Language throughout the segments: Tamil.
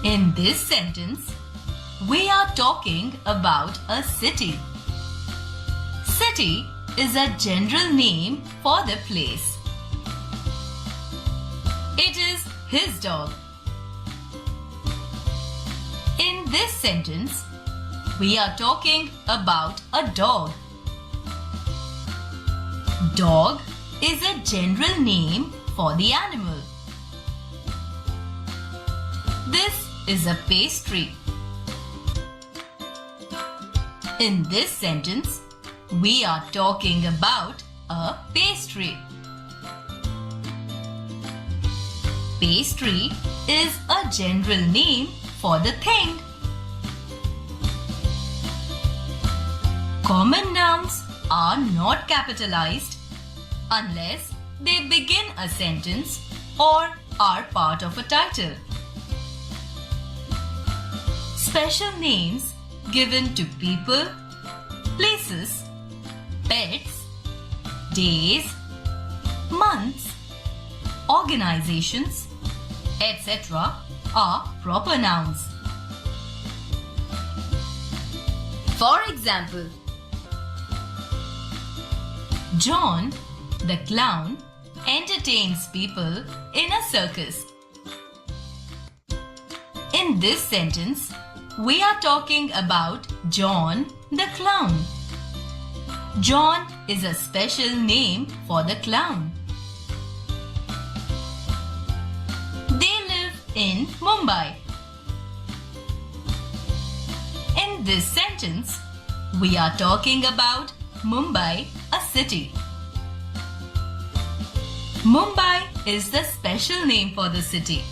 In this sentence, we are talking about a city. City is a general name for the place. It is his dog. In this sentence, we are talking about a dog. Dog is a general name for the animal. This is a pastry. In this sentence, we are talking about a pastry. Pastry is a general name for the thing. Common nouns are not capitalized unless they begin a sentence or are part of a title. Special names given to people, places, pets, days, months, organizations, etc. are proper nouns. For example, John, the clown, entertains people in a circus. In this sentence, we are talking about John the clown. John is a special name for the clown. They live in Mumbai. In this sentence, we are talking about Mumbai, a city. Mumbai is the special name for the city.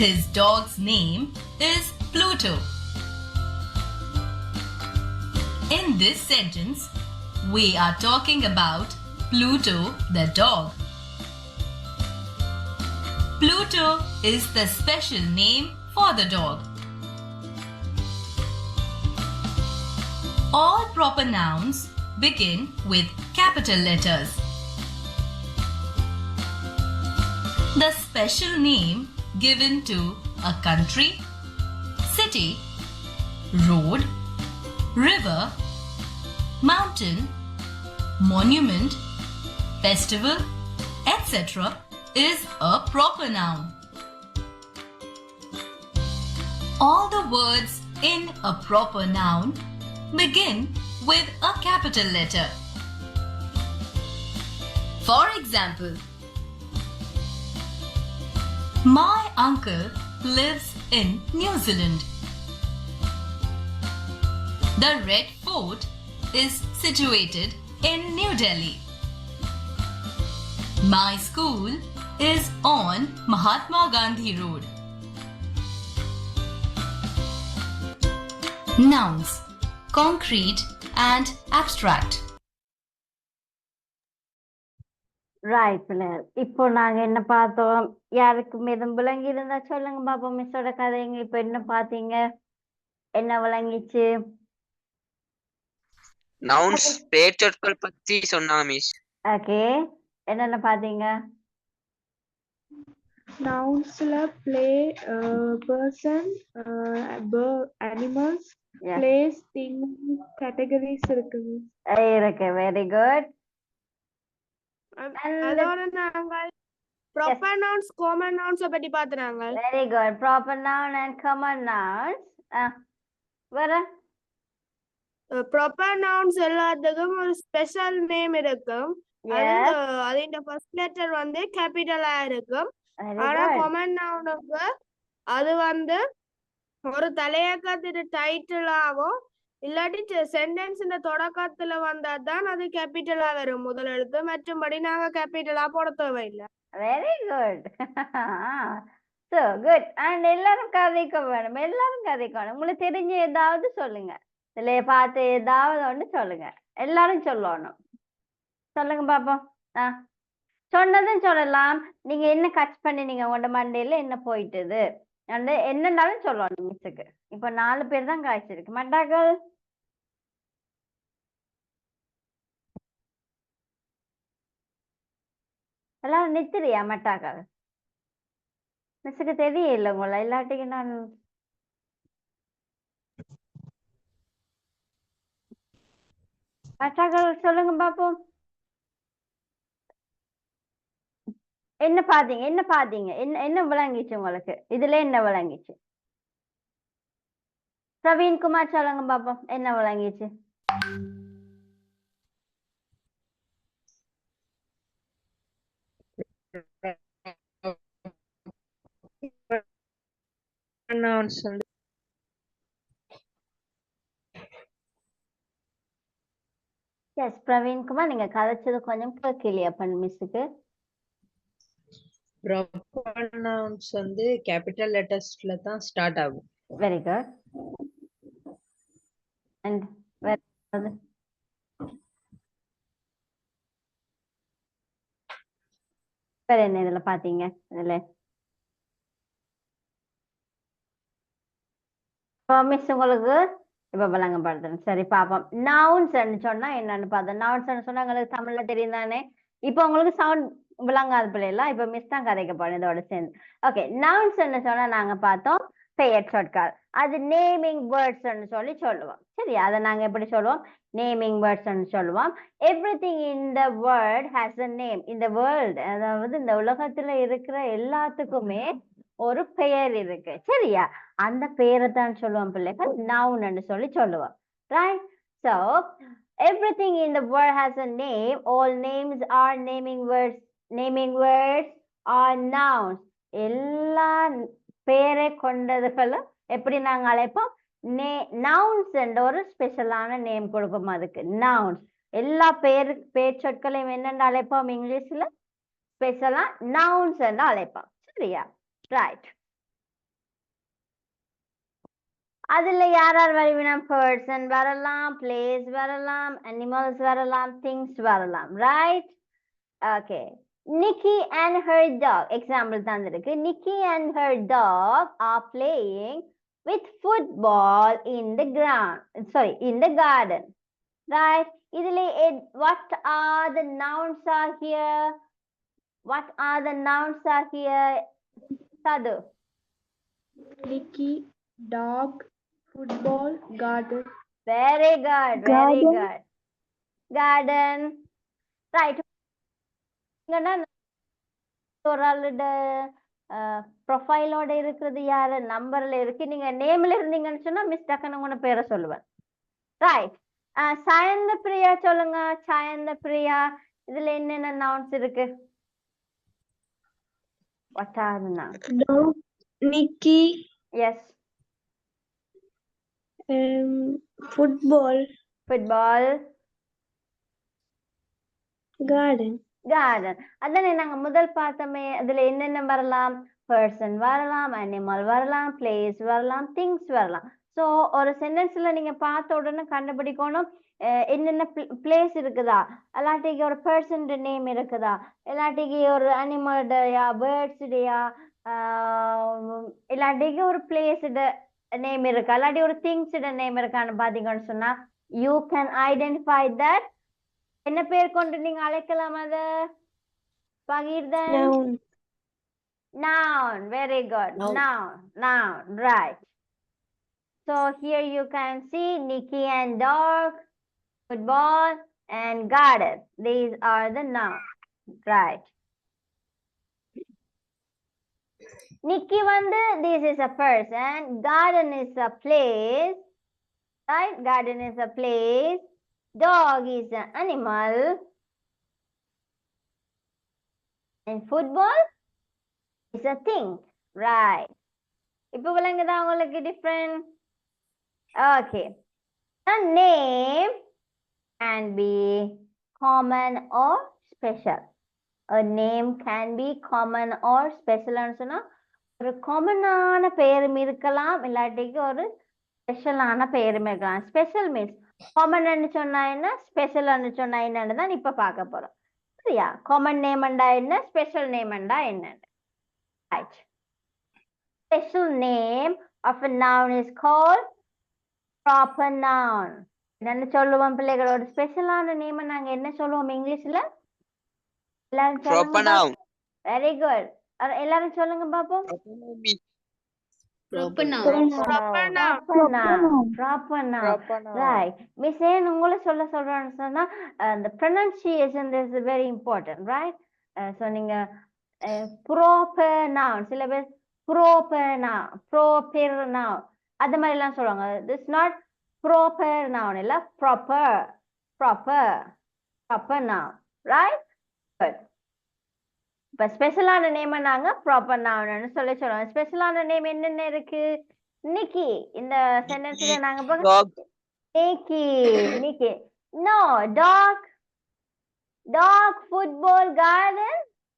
His dog's name is Pluto. In this sentence, we are talking about Pluto the dog. Pluto is the special name for the dog. All proper nouns begin with capital letters. The special name given to a country, city, road, river, mountain, monument, festival, etc. is a proper noun. All the words in a proper noun begin with a capital letter. For example, my uncle lives in New Zealand. The Red Fort is situated in New Delhi. My school is on Mahatma Gandhi Road. Nouns, concrete and abstract. Right பிள்ளைகள் இப்போ நாங்க என்ன பார்த்தோம் யாருக்கும் எதுவும் விளங்கி இருந்தா சொல்லுங்க பாப்பா மிஸ்ஸோட கதைங்க இப்ப என்ன பாத்தீங்க என்ன விளங்கிச்சு நவுன்ஸ் பெயர்ச்சொற்கள் பத்தி சொன்னாங்க மிஸ். ஓகே என்னென்ன பாத்தீங்க நவுன்ஸ்ல பிளே person animals place thing categories இருக்கு இருக்கு வெரி குட் அதோட நாங்கள் ப்ராப்பர் நவுன்ஸ் காமன் நவுன்ஸ் பத்தி பார்த்தோம். Very good proper noun and common nouns வேற ப்ராப்பர் நவுன்ஸ் எல்லாத்துக்கும் ஒரு ஸ்பெஷல் நேம் இருக்கும். அதோட ஃபர்ஸ்ட் லெட்டர் வந்து கேபிட்டலா இருக்கும். ஆனா காமன் நவுனுக்கு அது வந்து ஒரு தலையக்கத்தின் டைட்டிலாவோ இல்லாட்டி சென்டென்ஸ்ல தொடக்கத்துல வந்தாதான் அது கேபிட்டலா வரும் முதல் எழுத்து. மற்றபடி நாங்க கேபிட்டலா போட தேவையில்லை. Very good so good and எல்லாரும் கதைக்க வேணும் எல்லாரும் கதைக்கணும் உங்களுக்கு தெரிஞ்ச ஏதாவது சொல்லுங்க இதுல பார்த்து ஏதாவது ஒன்று சொல்லுங்க எல்லாரும் சொல்லணும் சொல்லுங்க பாப்போம் சொன்னதும் சொல்லலாம் நீங்க என்ன கட் பண்ணி நீங்க உங்களோட மண்டையில என்ன போயிட்டுது என்னன்னாலும் சொல்லணும் மிஸ்ஸுக்கு இப்ப 4 பேர் தான் காய்ச்சிருக்கு மண்டாக்கள் எல்லாரும் நித்திரியா மட்டாக்கள் மிஸ்ஸுக்கு தெரியல உங்களை இல்லாட்டிக்கு நான் மட்டாக்கள் சொல்லுங்க பாப்போம். என்ன பாத்தீங்க என்ன விளங்கிச்சு உங்களுக்கு இதுல என்ன விளங்கிச்சு? பிரவீன்குமார் சொல்லுங்க பாப்போம் என்ன விளங்கிச்சு? எஸ் பிரவீன்குமார், நீங்க கதைச்சது கொஞ்சம் கேட்கலையா பண்ண மிஸ்ஸுக்கு? ப்ராப்பர் நவுன்ஸ் வந்து கேபிட்டல் லெட்டர்ஸ்ல தான் ஸ்டார்ட் ஆகும். Very good. அண்ட் வேற என்ன இதுல பாத்தீங்க? இதுல மிஸ் உங்களுக்கு இப்ப விளங்கப்படுத்துறேன். சரி பாப்போம். நவுன்ஸ் சொன்னா என்னன்னு பார்த்தோம். நவுன்ஸ் சொன்னா உங்களுக்கு தமிழ்ல தெரியும் தானே. இப்ப உங்களுக்கு சவுண்ட் விளங்காத பிள்ளைலாம் இப்ப மிஸ் தான் கதைக்க போறேன் இதோட சேர்ந்து. ஓகே, நவுன்ஸ் சொன்னா நாங்க பார்த்தோம் பெயர் சொற்கள். அது நேமிங் வேர்ட்ஸ் சொல்லி சொல்லுவோம். சரி, அதை நாங்க எப்படி சொல்லுவோம்? நேமிங் வேர்ட்ஸ் சொல்லுவோம். Everything in the world has a name. இந்த வேர்ல்ட், அதாவது இந்த உலகத்துல இருக்கிற எல்லாத்துக்குமே ஒரு பெயர் இருக்கு. சரியா? அந்த பெயரை தான் சொல்லுவோம் பிள்ளைகள் நவுன் சொல்லி சொல்லுவோம். Right? So everything in the world has a name. All names are naming words. Naming words are nouns. எல்லா பெயரை கொண்டதுகளும் எப்படி நாங்க அழைப்போம்? நவுன்ஸ் என்ற ஒரு ஸ்பெஷலான நேம் கொடுப்போம் அதுக்கு. நவுன்ஸ் எல்லா பெயர் சொற்களையும் என்னென்று அழைப்போம்? இங்கிலீஷ்ல ஸ்பெஷலா நவுன்ஸ் என்று அழைப்போம். சரியா? ரைட். அதுல யார் வருவினம்? பர்சன் வரலாம், பிளேஸ் வரலாம், அனிமல்ஸ் வரலாம், திங்ஸ் வரலாம். Right? Okay. Nikki and her dog. Example தந்திருக்கு. Nikki and her dog are playing with football in the ground. Sorry, in the garden. Right? இதுல what are the nouns are here? What are the nouns are here? Sadhu. Nikki, dog, football, garden. Very good, very good. Garden. Right. ஒரு ஆளோட ப்ரொஃபைலோட இருக்கிறது யாரு? நம்பர்ல இருக்கு. நீங்க நேம்ல இருந்தீங்கன்னு சொன்னா மிஸ் டக்குன்னு உங்க பேரை சொல்லுவேன். ரைட். சாயந்த பிரியா சொல்லுங்க. சாயந்த பிரியா, இதுல என்னென்ன நவுன்ஸ் இருக்கு? What are the nouns? Dog, Nikki, Yes. football, Football. garden. Garden. அதானே நாங்க முதல் பார்த்தோமே. அதுல என்னென்ன வரலாம்? பர்சன் வரலாம், அனிமல் வரலாம், பிளேஸ் வரலாம், திங்ஸ் வரலாம். ஸோ ஒரு சென்டென்ஸ்ல நீங்க பார்த்த உடனே கண்டுபிடிக்கணும் என்னென்ன பிளேஸ் இருக்குதா, இல்லாட்டிக்கு ஒரு பர்சன் நேம் இருக்குதா, இல்லாட்டிக்கு ஒரு அனிமல்டையா, பேர்ட்ஸ்டையா, இல்லாட்டிக்கு ஒரு பிளேஸ் நேம் இருக்கா, இல்லாட்டி ஒரு திங்ஸ் நேம் இருக்கான்னு பாத்தீங்கன்னு சொன்னா யூ கேன் ஐடென்டிஃபை தட். என்ன பேர் கொண்டு நீங்க அழைக்கலாம் அத? பகீர்தன். Noun. Noun. Very good. Noun. Noun. Right. So here you can see Nikki and dog, football and garden. These are the nouns. Right. Nikki வந்து this is a person. Garden is a place. Right? Garden is a place. Dog is an animal. And football is a thing. Right. இப்போ விளங்குதா உங்களுக்கு different? Okay. A name can be common or special. A name can be common or special. சொன்னா ஒரு காமனான பெயரும் இருக்கலாம், இல்லாட்டிக்கு ஒரு ஸ்பெஷலான பெயரும் இருக்கலாம். ஸ்பெஷல் மீன்ஸ் காமன் சொன்னா என்ன, ஸ்பெஷல் சொன்னா என்னன்னு தான் இப்ப பார்க்க போறோம். சரியா? காமன் நேம்ண்டா என்ன, ஸ்பெஷல் நேம்ண்டா என்னன்னு. Right. Special name of a noun is called proper noun. என்னன்னு சொல்லுவோம் பிள்ளைகளோட? ஸ்பெஷலான நேம் நாங்க என்ன சொல்லுவோம் இங்கிலீஷ்ல? எல்லாரும் Proper சொல்லுங்க noun. வெரி குட் எல்லாரும் சொல்லுங்க பாப்போம் Proper noun means Proper noun. Proper noun. Proper noun Proper noun. Right miss ஏன் உங்களை சொல்றேன்னு சொன்னா the pronunciation is very important right so நீங்க proper noun சில பேர் proper noun அது மாதிரி எல்லாம் சொல்லுவாங்க this not proper noun இல்ல proper noun right good இப்ப ஸ்பெஷலான நேம் நாங்க ப்ராப்பர் நவுன்னு சொல்லுவோம் ஸ்பெஷலான நேம் என்னென்ன இருக்கு நிக்கி இந்த சென்டென்ஸ்ல நாங்க dog. Nikki no dog football garden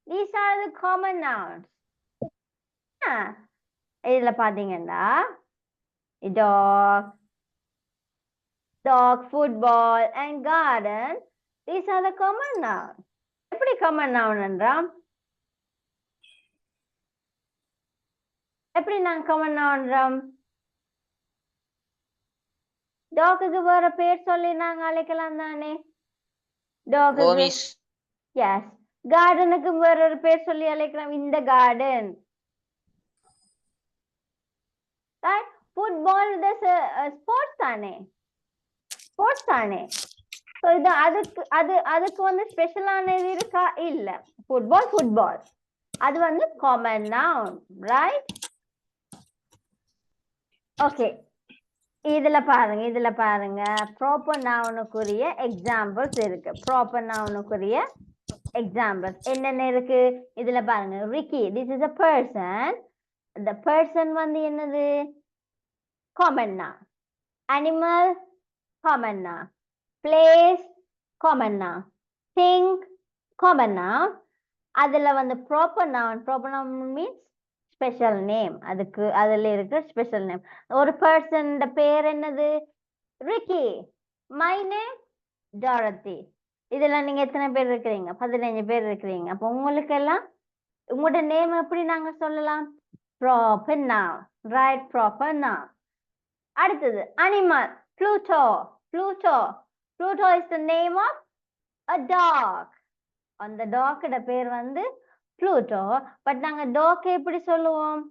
these are the common nouns இதுல பாத்தீங்கன்னா dog football and garden these are the common nouns எப்படி common noun என்றாம் எப்படி நாங்க கமெண்ட் பண்றோம் டாக்குக்கு வேற பேர் சொல்லி நாங்க அழைக்கலாம் தானே டாக்குக்கு Homies. எஸ் கார்டனுக்கு வேற ஒரு பேர் சொல்லி அழைக்கலாம் இந்த கார்டன் ஃபுட்பால் ஸ்போர்ட்ஸ் தானே ஸோ இது அதுக்கு வந்து ஸ்பெஷலானது இருக்கா இல்ல ஃபுட்பால் அது வந்து காமன் நவுன் ரைட் ஓகே இதுல பாருங்க ப்ராப்பர் நவுனுக்குரிய எக்ஸாம்பிள்ஸ் இருக்கு ப்ராப்பர் நவுனுக்குரிய எக்ஸாம்பிள்ஸ் என்னென்ன இருக்கு இதுல பாருங்க Ricky this is a person the person வந்து என்னது common noun animal common noun place common noun think common noun அதுல வந்து proper noun means special name அதுல இருக்கிற ஸ்பெஷல் நேம் ஒரு பர்சன் பேர் என்னது ரிக்கி மை நேம் டாரத்தி இதுல நீங்க எத்தனை பேர் இருக்கிறீங்க 15 பேர் இருக்கிறீங்க அப்ப உங்களுக்கு எல்லாம் உங்களோட நேம் எப்படி நாங்க சொல்லலாம் proper noun right proper noun அடுத்தது animal Pluto is the name of a dog அந்த டாக்கோட பேர் வந்து ப்ளூட்டோ பட் நாங்க டாக் எப்படி சொல்லுவோம்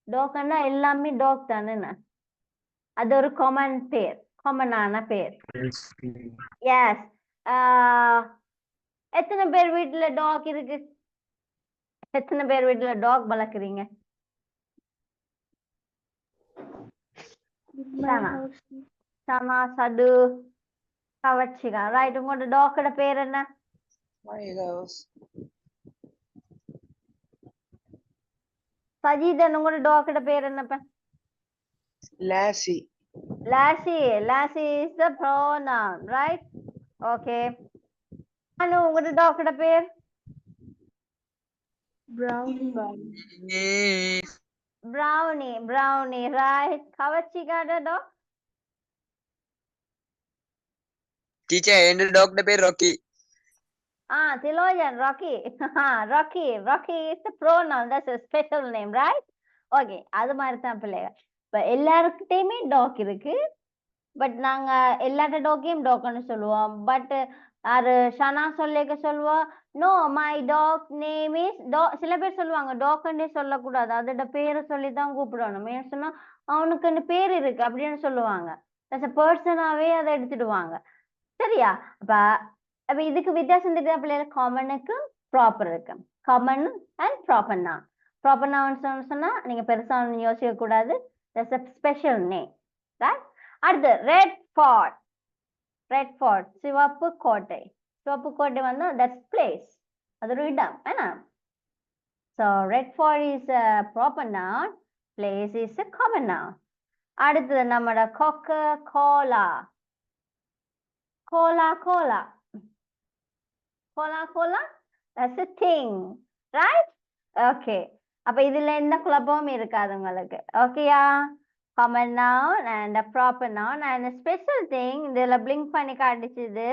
டாக்னா எல்லாமே டாக் தானே அது ஒரு காமனான பேர் எஸ் எத்தனை பேர் வீட்டுல டாக் இருக்கு எத்தனை பேர் வீட்டுல டாக் வளர்க்குறீங்க சனா சடு கவச்சிகா ரைட் உங்களோட டாக்கோட பேர் என்ன My house. சஜீதன் உங்களோட டாக்கோட பேர் என்னப்ப Lassie. Lossy is the pronoun right okay அனு உங்களோட டாக்கோட பேர் brownie right கவச்சிகாட dog Teacher, end dog the pair Rocky. Thilojan, Rocky is the pronoun. That's a special name, right? Okay, அது மாதிரி தான் பிள்ளைங்க இப்ப எல்லாருக்கிட்டையுமே டாக் இருக்கு பட் நாங்க எல்லாட்ட டாக்கையும் டாக்னு சொல்லுவோம் பட் அது ஷனா சொல்லுவோம் no my dog name is சில பேர் சொல்லுவாங்க டாக்னே சொல்லக்கூடாது அதோட பேரை சொல்லி தான் கூப்பிடணும் ஏன் சொன்னா அவனுக்குன்னு பேர் இருக்கு அப்படின்னு சொல்லுவாங்க பர்சனாவே அதை எடுத்துடுவாங்க சரியா அப்ப இதுக்கு வித்தியாசம் தெரியுதா பிள்ளைகள் காமனுக்கு ப்ராப்பர் இருக்கு காமன் அண்ட் ப்ராப்பர் நவுன் சொன்னா நீங்க பெருசா யோசிக்க கூடாது ஸ்பெஷல் நேம் அடுத்து ரெட் ஃபோர்ட் சிவப்பு கோட்டை வந்து தட்ஸ் பிளேஸ் அது ஒரு இடம் என்ன so Red Fort is proper noun place is common noun அடுத்தது நம்மளோட cola that's a thing right okay அப்ப இதுல எந்த குழப்பமும் இருக்காது உங்களுக்கு ஓகேயா common noun and a proper noun and a special thing இதுல blink பண்ணி காட்டிச்சுது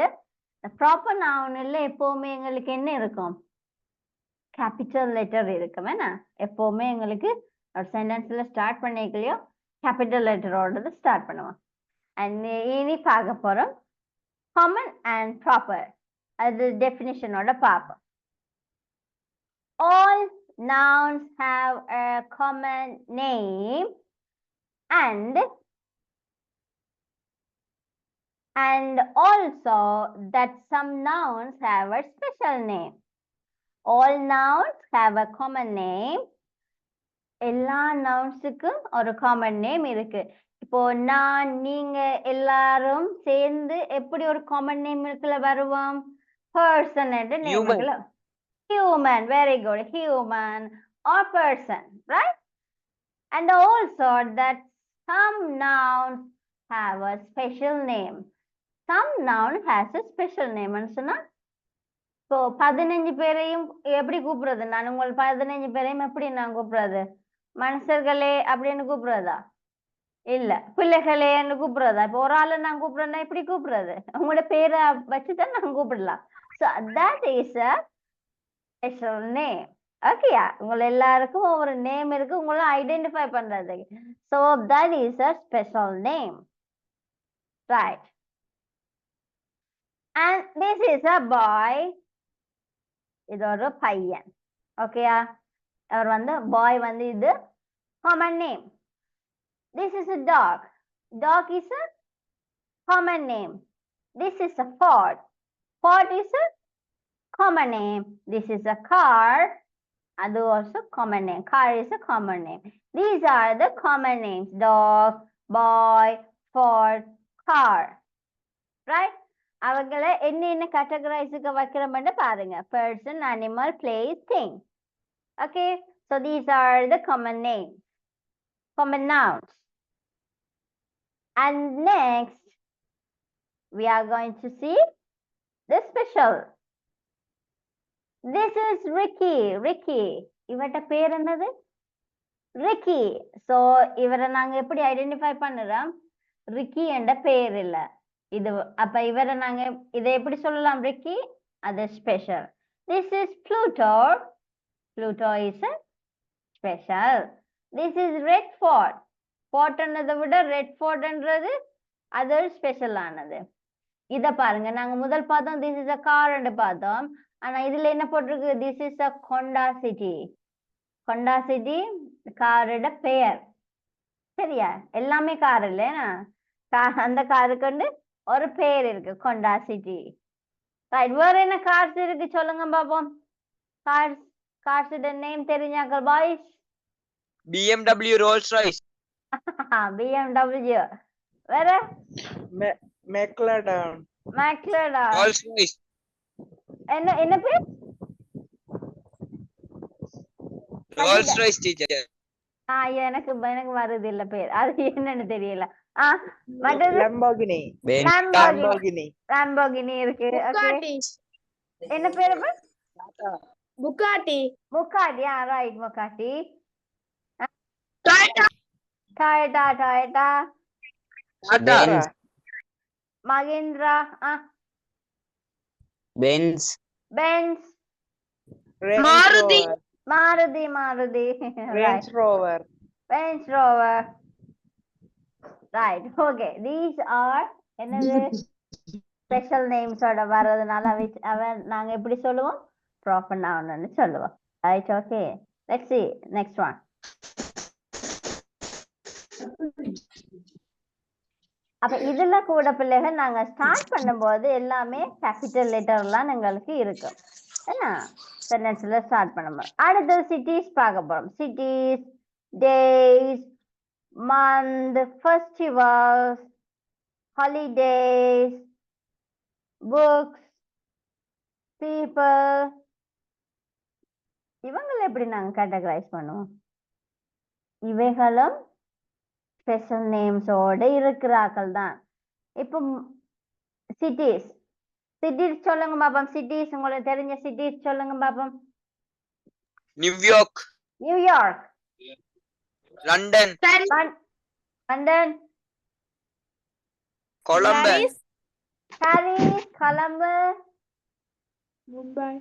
proper noun இல்ல எப்பவுமே எங்களுக்கு என்ன இருக்கும் capital letter இருக்கும் என்ன எப்பவுமே எங்களுக்கு ஒரு சென்டென்ஸ்ல ஸ்டார்ட் பண்ணிக்கலையோ கேபிட்டல் லெட்டரோட ஸ்டார்ட் பண்ணுவோம் and இனி பார்க்க போறோம் common and proper அது டெஃபினிஷனோட பார்ப்போம் All nouns have a common name and also that some nouns have a special name. All nouns have a common name. எல்லா நவுன்ஸுக்கும் ஒரு காமன் நேம் இருக்கு. இப்போ நான், நீங்க எல்லாரும் சேர்ந்து எப்படி ஒரு காமன் நேமுக்குள்ள வருவோம்? பர்சன் என்ற நேமுக்குள்ள. Human, very good. Human or person, right? And also that some nouns have a special name. Some noun has a special name. சொன்னா இப்போ 15 பேரையும் எப்படி கூப்பிடுறது? நான் உங்கள் 15 பேரையும் எப்படி நான் கூப்பிடுறது? மனுஷர்களே அப்படின்னு கூப்பிடுறதா? இல்ல. பிள்ளைகளேன்னு கூப்பிடுறதா? இப்போ ஒரு ஆளை நான் கூப்பிடுறேன்னா எப்படி கூப்பிடுறது? உங்களோட பேரை வச்சுதான் நான் கூப்பிடலாம். So that is a special name. ஓகேயா? உங்களை எல்லாருக்கும் ஒவ்வொரு நேம் இருக்கு, உங்களை ஐடென்டிஃபை பண்றது. So that is a special name, right? And this is a boy. இது ஒரு பையன். ஓகேயா? அவர் பாய் இது common name. This is a dog. Dog is a common name. This is a Ford. Ford is a common name. This is a car. Adu also common name. Car is a common name. These are the common names. Dog, boy, Ford, car. Right? அவங்களை என்ன கேட்டகரைஸுக்கு வைக்கிறோம்னு பாருங்க. Person, animal, place, thing. Okay? So these are the common names. Common nouns. And next, we are going to see the special. This is Ricky. Ricky. இவட்ட பேர் என்னது? Ricky. So இவரை நாங்க எப்படி ஐடென்டிஃபை பண்ணுறோம்? Ricky என்ற பேர் இல்ல. இது அப்ப இவரை நாங்க இதை எப்படி சொல்லலாம்? Ricky, அது special. This is Pluto. Pluto is a special. This is Redford. Fort-ன்றதை விட Redford-ன்றது அது ஸ்பெஷல் ஆனது. இத பாருங்க, நாங்க முதல் பார்த்தோம் this is a car ன்னு பார்த்தோம். ஆனா இதுல என்ன போட்டிருக்கு? This is a Honda City. Honda City காரோட பெயர். சரியா? எல்லாமே கார் இல்லையா? அந்த காருக்கு ஒரு பேர் இருக்கு, Honda City. ரைட். வேற என்ன கார்ஸ் இருக்கு சொல்லுங்க பாப்போம். கார்ஸோட நேம் தெரிஞ்சாக்கள் boys? BMW, Rolls Royce. BMW. வேற? McLaren. Rolls Royce. என்ன பேர்? Rolls Royce teacher. எனக்கு வருது இல்ல பேர், அது என்னன்னு தெரியல. Lamborghini. Lamborghini இருக்கு. என்ன பேரு? Bugatti. Right, Bugatti. Toyota. Mahindra. Benz. Maruti. Range Rover. Right. Okay. These are special names ஓட வரதுனால நாங்க எப்படி சொல்லுவோம்? Proper noun ன்னு சொல்லுவோம். Right. Okay. Let's see next one. அப்ப இதுல கூட பிள்ளைகள் நாங்க ஸ்டார்ட் பண்ணும்போது எல்லாமே கேபிட்டல் லெட்டர்லாம் எங்களுக்கு இருக்கும். என்ன சென்டென்ஸ்ல ஸ்டார்ட் பண்ணும்போது அடுத்து சிட்டிஸ் பார்க்க போறோம். Cities, days, month, festivals, holidays, books, people. இவங்களை எப்படி நாங்க கேட்டகரைஸ் பண்ணுவோம்? இவைகளும் ஸ்பெஷல் நேம்ஸோட இருக்கிறார்கள் தான். இப்போ சிட்டிஸ் சொல்லுங்க பாப்போம். சிட்டிஸ் உங்களுக்கு தெரிஞ்ச சிட்டிஸ் சொல்லுங்க பாப்போம். New York, London, Columbus, Mumbai.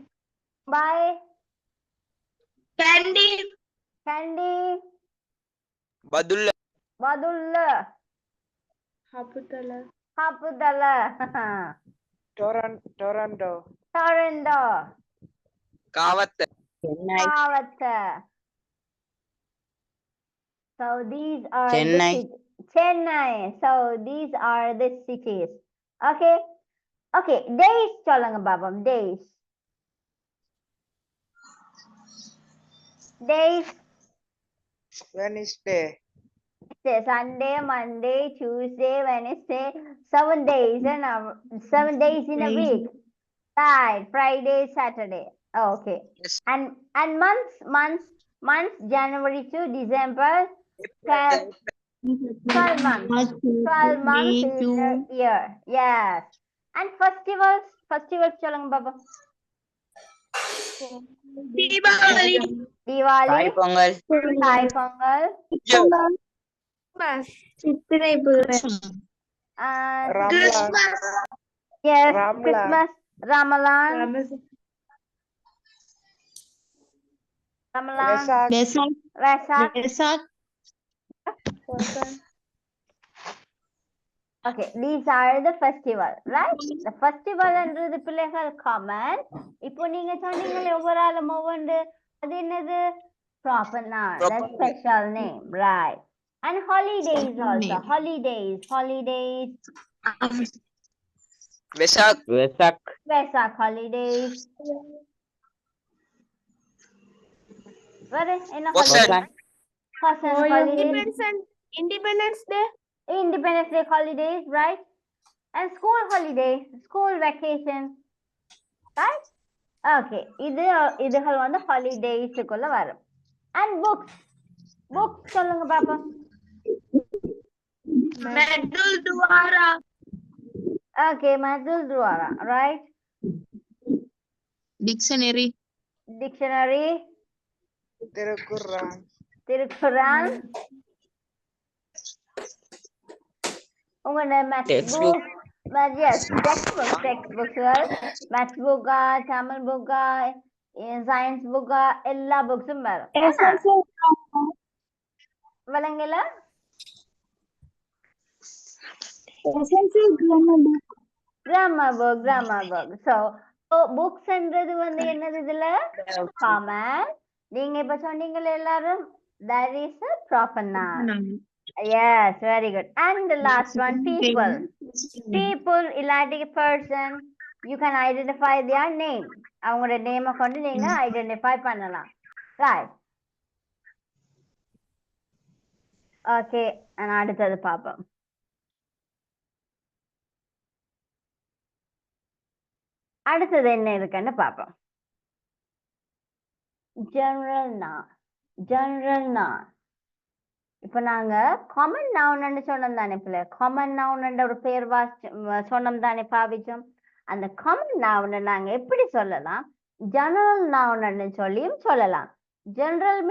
Candy, Badulla, Hapudala, Toronto. காவத்த, Pavata. So these are Chennai. Chennai. So these are the cities. Okay. Okay. Days சொல்லுங்க பாப்போம். Days. Days. Wednesday. Sunday, Monday, Tuesday, Wednesday. 7 days and 7 days in a week. Right. Friday, Saturday. Okay. Yes. And months January to December. 12 months. 12 months is a year. Yes. And festivals சொல்லுங்க பாப்பா. Deepavali. Diwali, Thai Pongal. Thai Pongal, Ramalan. yes, Ramalan. Christmas, Ramalan, Vesak. Okay, these are the festival, right? The festival என்றது பிள்ளைகள் common. இப்போ நீங்க சொன்னீங்களே ஒவ்வொரு ஆளும் ஒவ்வொன்று அது என்னது proper noun, Proper that's name. special name, right? And holidays also, holidays. Vesak. Vesak holidays. What is in a Vasan. holiday? Vasan holidays. Independence Day. Independence Day holidays, right? And school holidays, school vacation, right? Okay, இதுகள் வந்து ஹாலிடேஸ்க்குள்ள வரும். And books சொல்லுங்க பாப்பா. Medul Dwara. Okay, Madhul Dwara, right? Dictionary. Tirukkuran. உங்களோட maths book. Yes, textbooks. Maths book, Tamil book, science book, எல்லா books-உம் வரும். விளங்கல? Grammar book. So books என்றது வந்து என்னது இதுல common. நீங்க இப்ப சொன்னீங்களே எல்லாரும் that is a proper noun. Yes, very good. And the last one, people இல்லாட்டி person, you can identify their name. அவங்களோட நேமை கொண்டு நீங்க ஐடென்டிஃபை பண்ணலாம், right? Okay, and அடுத்தது பாப்போம். அடுத்தது என்ன இருக்குன்னு பாப்போம். general noun. இப்ப நாங்க காமன் நவுன் சொன்னோம் தானே பிள்ளை, காமன் நவுன் ஒரு பேர் சொன்னோம் தானே பாவிச்சோம். அந்த காமன் நவுன் நாங்க எப்படி சொல்லலாம், ஜெனரல் நவுன் சொல்லியும் சொல்லலாம். ஜெனரல்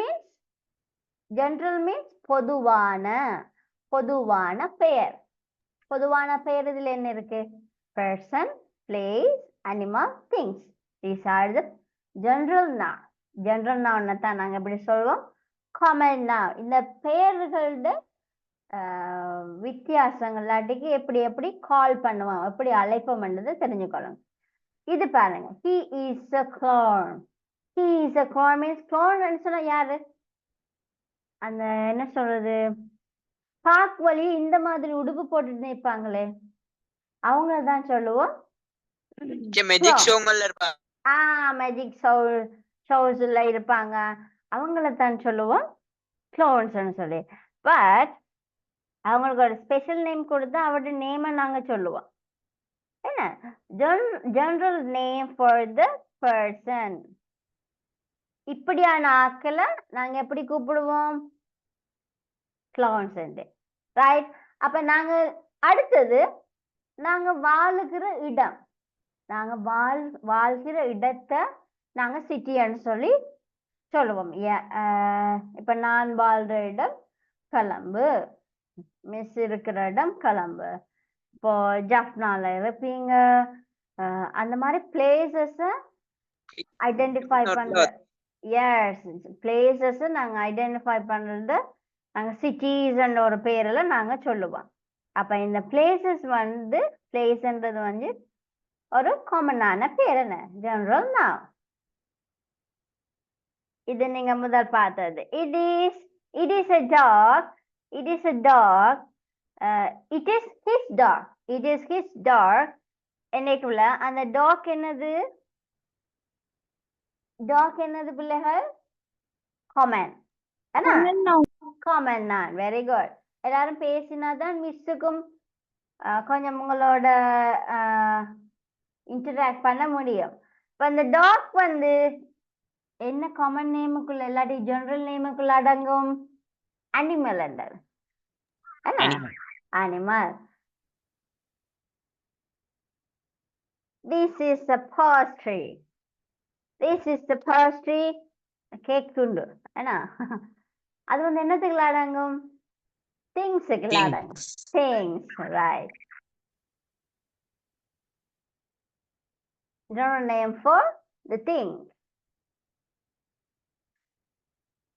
மீன்ஸ் பொதுவான பெயர். பொதுவான பெயர் இதுல என்ன இருக்கு? person, place, animal, things. These are the general noun. General noun தான் நாங்க எப்படி சொல்லுவோம், காமன் நவுன். இந்த பெயர்களோட வித்தியாசங்களாட்டிக்கு எப்படி கால் பண்ணுவோம், எப்படி அழைப்போம்ன்றது தெரிஞ்சுக்கணும். இது பாருங்க, he is a clown. means clown சொன்னா யாரு? அந்த என்ன சொல்றது, பாக் வழி இந்த மாதிரி உடுப்பு போட்டுட்டு நிற்பாங்களே அவங்களதான் சொல்லுவோம் மேஜிக் ஷோங்கள்ல இருப்பாங்க. மேஜிக் ஷோஸ்ல இருப்பாங்க, அவங்களதான் சொல்லுவோம் clowns சொல்லி. பட் அவங்களுக்கு ஒரு ஸ்பெஷல் நேம் கொடுத்தா அவரோட நேமை நாங்க சொல்லுவோம். என்ன general name for the person. இப்படியான ஆட்களை நாங்க எப்படி கூப்பிடுவோம்? clowns. ரைட். அப்ப நாங்க அடுத்தது நாங்க வாழ்கிற இடம், நாங்க வாழ்கிற இடத்தை நாங்க சிட்டின்னு சொல்லி சொல்லுவோம். இப்ப நான் வாழ்ற இடம் கொழும்பு, மிஸ் இருக்கிற இடம் கொழும்பு, இப்போ ஜப்னால இருப்பீங்க. அந்த மாதிரி பிளேசஸ் ஐடென்டிஃபை பண்ற, எஸ் பிளேசஸ் நாங்க ஐடென்டிஃபை பண்றது நாங்க சிட்டிஸ் ஒரு பேர்ல நாங்க சொல்லுவோம். அப்ப இந்த பிளேசஸ் வந்து பிளேஸ்ன்றது வந்து ஒரு காமனான பேர், என்ன ஜெனரல் நவுன். இது நீங்க முதல் பார்த்தது. It is a dog. It is a dog. It is his dog. It is his dog. என்னைக்குள்ள அந்த டாக் என்னது? டாக் என்னது பிள்ளைகள்? காமன். காமன் நான். Very good. எல்லாரும் பேசினாதான் மிஸ்ஸுக்கும் கொஞ்சம் உங்களோட இன்டராக்ட் பண்ண முடியும். இப்போ அந்த டாக் வந்து என்ன காமன் நேமுக்குள்ள இல்லாட்டி ஜெனரல் நேமுக்குள்ள அடங்கும்? அனிமல் என்றது. Animal. This is the pastry. This is the pastry. Cake துண்டு. ஏன்னா அது வந்து என்னத்துக்குள்ள அடங்கும்? திங்ஸுக்குள்ள அடங்கும். Things, right. General name for the thing.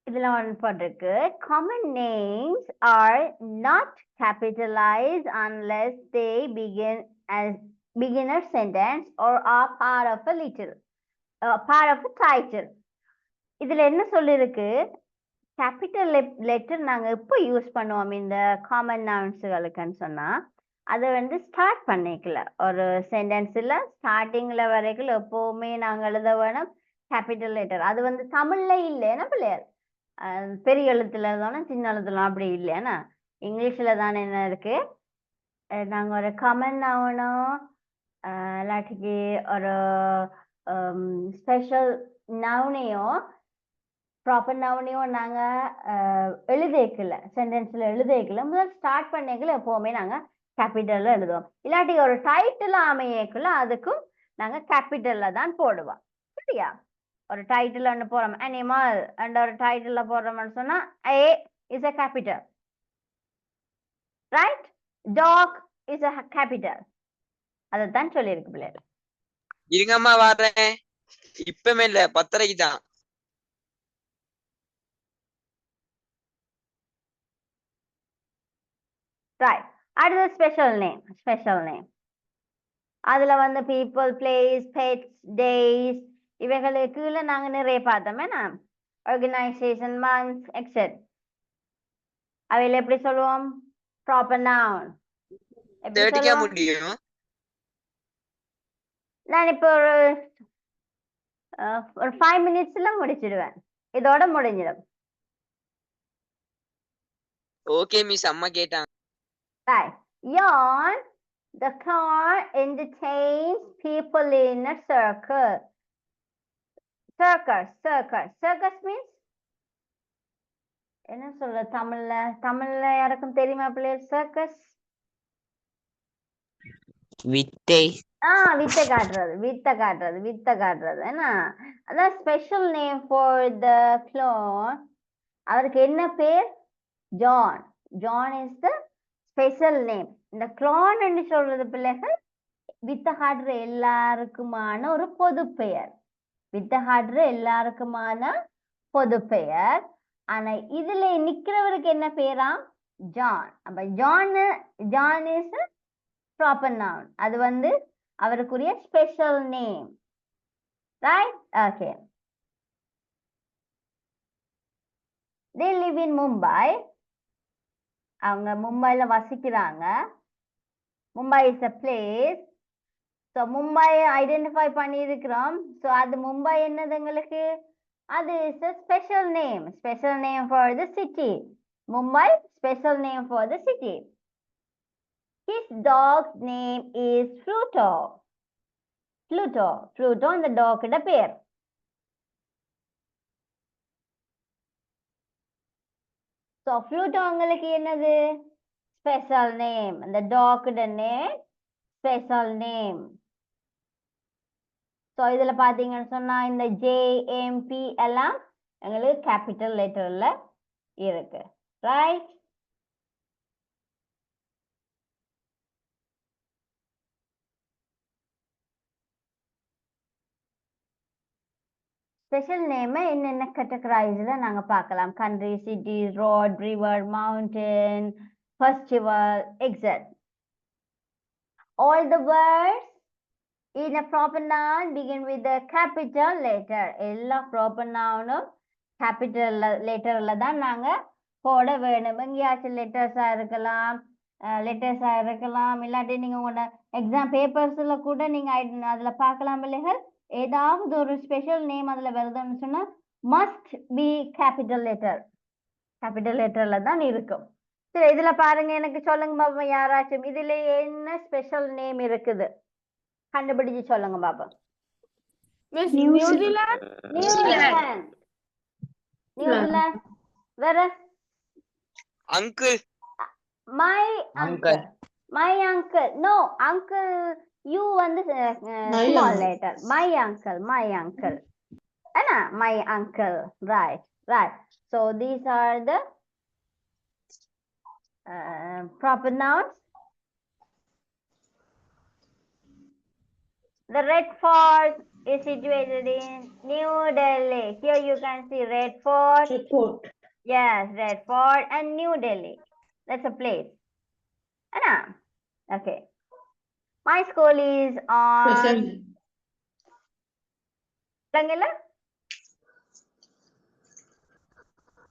இதுல ஒன்று போட்டிருக்கு. Common names are not capitalized unless they begin as beginner sentence or are part of a part of a title. இதுல என்ன சொல்லிருக்கு? கேபிட்டல் லெட்டர் நாங்க எப்போ யூஸ் பண்ணுவோம் இந்த காமன் நவுன்ஸுகளுக்குன்னு சொன்னா, அதை வந்து ஸ்டார்ட் பண்ணிக்கல. ஒரு சென்டென்ஸ்ல ஸ்டார்டிங்ல வரைக்கும் எப்பவுமே நாங்க எழுத வேணும் கேபிட்டல் லெட்டர். அது வந்து தமிழ்ல இல்லைன்னா பிள்ளையார் பெரிய எழுத்துல எழுதணும், சின்ன எழுத்துல அப்படி இல்லைன்னா இங்கிலீஷ்ல தானே என்ன இருக்கு. நாங்க ஒரு காமன் நவுனோ இல்லாட்டிக்கு ஒரு ஸ்பெஷல் நவுனையோ ப்ராப்பர் நவுனையோ நாங்க எழுதிக்கல, சென்டென்ஸ்ல எழுதிக்கல. முதல் ஸ்டார்ட் பண்ணிக்கல எப்பவுமே நாங்க கேபிட்டல்ல எழுதுவோம். இல்லாட்டி ஒரு டைட்டில் அமையக்குள்ள அதுக்கும் நாங்க கேபிட்டல்ல தான் போடுவோம். சரியா? ஒரு டைட்டில் ஒன்று போடுறோம், அனிமல் அண்ட் ஒரு டைட்டில்ல போடுறோம்னு சொன்னா A is a capital, right? Dog is a capital. அதைத்தான் சொல்லியிருக்கு பிள்ளைகள். இருங்கம்மா வர்றேன். இப்பமே இல்ல, 10:30 தான். Right. அடுத்து ஸ்பெஷல் நேம். அதுல வந்து பீப்புள், பிளேஸ், பெட்ஸ், டேஸ் இவைகளுக்கு கீழே நாங்க நிறைய பார்த்தோம். என்ன ஆர்கனைசேஷன், மந்த்ஸ், எக்ஸெட். அவையில எப்படி சொல்லுவோம்? Proper noun. முடியும். நான் இப்போ ஒரு 5 minutesல முடிச்சிடுவேன். இதோட முடிஞ்சிடும். ஓகே மிஸ், அம்மா கேட்டாங்க. Right. Yawn. The clown entertains people in a circle. Circus means என்ன சொல்ற தமிழ்ல யாருக்கும் தெரியுமா பிள்ளைகள்? சர்க்கஸ் வித்தை. வித்தை காட்டுறது என்ன? அதான் special name for the clown. அவருக்கு என்ன பேர்? John is the special name. இந்த clown என்று சொல்றது பிள்ளைகள் வித்தை காட்டுற எல்லாருக்குமான ஒரு பொது பெயர். ஆனா இதுல நிக்கிறவருக்கு என்ன பேரா? ஜான். அப்ப ஜான் இஸ் ப்ராப்பர் நவுன். அது வந்து அவருக்குரிய special name. Right? Okay. They live in Mumbai. அவங்க மும்பைல வசிக்கிறாங்க. Mumbai is a place. So Mumbai identify பண்ணியிருக்கிறோம். ஸோ அது மும்பை என்னது எங்களுக்கு? அது is a special name for the city. Mumbai, special name for the city. His dog's name is Pluto. இந்த டாகோட பேர். ஸோ Pluto உங்களுக்கு என்னது? Special name. இந்த டாகோட நேம் ஸ்பெஷல் நேம். ஸோ இதுல பாத்தீங்கன்னு சொன்னா இந்த JMP எல்லாம் எங்களுக்கு கேபிட்டல் லெட்டர்ல இருக்கு. ரைட்? ஸ்பெஷல் நேம் என்னென்ன கேட்டகரைஸ்ல நாங்க பார்க்கலாம்? Country, city, road, river, mountain, festival, எக்ஸெட். All the words in a proper noun begin with the capital letter. எல்லா proper noun கேபிட்டல் லெட்டர்ல தான் நாங்க போட வேணும். எங்கேயாச்சும் லெட்டர்ஸா இருக்கலாம், இல்லாட்டி நீங்க உங்களோட எக்ஸாம் பேப்பர்ஸ்ல கூட நீங்க அதுல பார்க்கலாம் பிள்ளைகள். ஏதாவது ஒரு ஸ்பெஷல் நேம் அதுல வருதுன்னு சொன்னா மஸ்ட் பி கேபிட்டல் லெட்டர்ல தான் இருக்கும். சரி, இதுல பாருங்க, எனக்கு சொல்லுங்க பாப்பா, யாராச்சும் இதுல என்ன ஸ்பெஷல் நேம் இருக்குது கண்டுபிடிச்சு சொல்லுங்க பாப்பா. Miss New Zealand. நியூசிலாந்து. வேற? Uncle. My uncle. No, uncle you வந்து small letter. My uncle. Anna, my uncle. Right. So these are the proper nouns. The Red Fort is situated in New Delhi. Here you can see Red Fort. Yes, Red Fort and New Delhi. That's a place. Anna. Okay. My school is on Langela?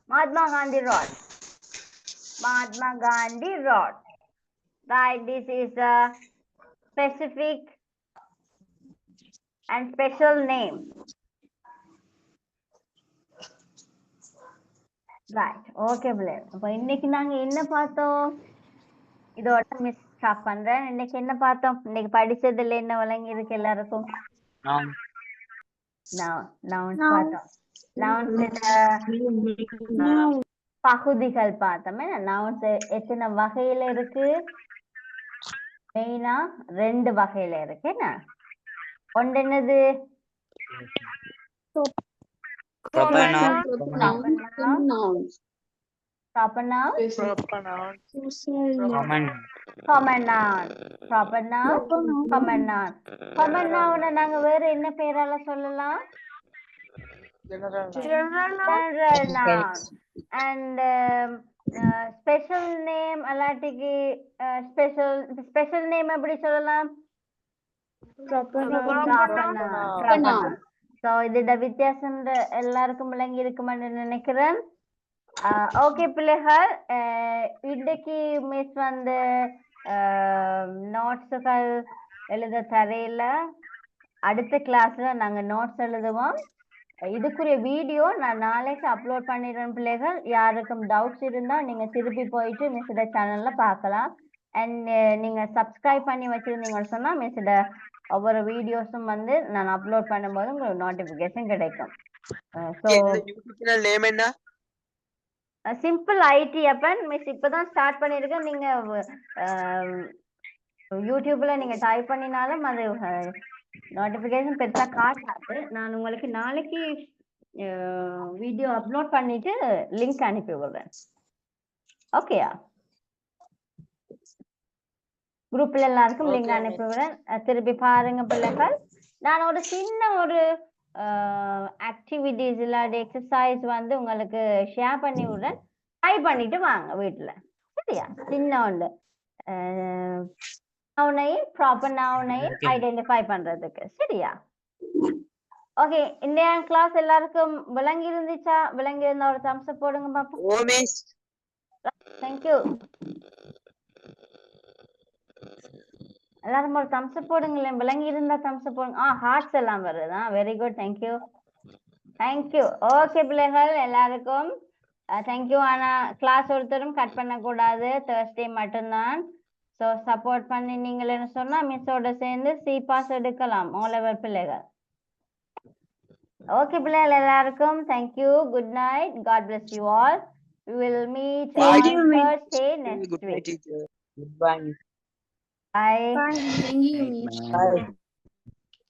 Mahatma Gandhi Road. Right, this is a specific and special name. Right, okay பிள்ளை. அப்ப இன்னைக்கு நாங்க என்ன பார்த்தோம்? இதோட மிஸ் ஸ்டாப் பண்றேன். இன்னைக்கு என்ன பார்த்தோம்? இன்னைக்கு படிச்சதுல என்ன விளங்கி இருக்கு எல்லாருக்கும்? Nouns பார்த்தோம். Nouns பகுதிகள் பார்த்தோம். நவுன்ஸ் எத்தனை வகையில இருக்கு? மெயினா 2 வகையில இருக்கு. என்ன ஒன்று என்னது? Proper noun. Proper noun. Common noun நாங்க வேற என்ன பேரால சொல்லலாம்? General noun. And special name அல்லாட்டிக்கு special name எப்படி சொல்லலாம்? Proper noun. So இதோட வித்தியாசம் எல்லாருக்கும் விளங்கி இருக்குமென்னு நினைக்கிறேன். ஓகே பிள்ளைகள், இன்னைக்கு மிஸ் வந்து நோட்ஸுகள் எழுத தரையில. அடுத்த கிளாஸ்ல நாங்க நோட்ஸ் எழுதுவோம். இதுக்குரிய வீடியோ நான் நாளைக்கு அப்லோட் பண்ணிடுறேன் பிள்ளைகள். யாருக்கும் டவுட்ஸ் இருந்தா நீங்க திருப்பி போயிட்டு மிஸ்ஸோட சேனல்ல பார்க்கலாம். அண்ட் நீங்க சப்ஸ்கிரைப் பண்ணி வச்சிருந்தீங்கன்னு சொன்னா மிஸ்ஸோட ஒவ்வொரு வீடியோஸும் வந்து நான் அப்லோட் பண்ணும்போது உங்களுக்கு நோட்டிபிகேஷன் கிடைக்கும். நேம் என்ன? சிம்பிள் ஐடி அப்பன் மிஸ் இப்பதான் ஸ்டார்ட் பண்ணிருக்கேன். நீங்க யூடியூப்ல நீங்க டைப் பண்ணினாலும் அது நோட்டிபிகேஷன் பெருசா காட்டாது. நான் உங்களுக்கு நாளைக்கு வீடியோ அப்லோட் பண்ணிட்டு லிங்க் அனுப்பி விடுறேன். ஓகேயா? குரூப்ல எல்லாருக்கும் லிங்க் அனுப்பி விடுறேன். திருப்பி பாருங்க பிள்ளைகள். நான் ஒரு சின்ன ஒரு ஆக்டிவிட்டிஸ் இல்லாத எக்ஸசைஸ் வந்து உங்களுக்கு ஷேர் பண்ணி விடுறேன். ட்ரை பண்ணிட்டு வாங்க வீட்டுல. சரியா? சின்ன ஒன்று நவுனையும் ப்ராப்பர் நவுனையும் ஐடென்டிஃபை பண்றதுக்கு. சரியா? ஓகே, இந்த கிளாஸ் எல்லாருக்கும் விளங்கி இருந்துச்சா? விளங்கி இருந்தா ஒரு தம்ஸ் அப் போடுங்க பாப்போம். தேங்க்யூ. எல்லாரும் ஒரு தம்ஸ் அப் போடுங்களேன். விளங்கி இருந்தா தம்ஸ் அப் போடுங்க. ஹார்ட்ஸ் எல்லாம் வருதா? Very good. தேங்க்யூ. ஓகே பிள்ளைகள் எல்லாருக்கும் தேங்க்யூ. ஆனா கிளாஸ் ஒருத்தரும் கட் பண்ண கூடாது, Thursday மட்டும்தான். ஸோ சப்போர்ட் பண்ணி நீங்களேன்னு சொன்னா மிஸ்ஸோட சேர்ந்து சி பாஸ் எடுக்கலாம் ஓலவர் பிள்ளைகள். ஓகே பிள்ளைகள் எல்லாருக்கும் thank you. Good night. God bless you all. We will meet on Thursday next week. Goodbye. Bye. Thank you, Miss. Bye.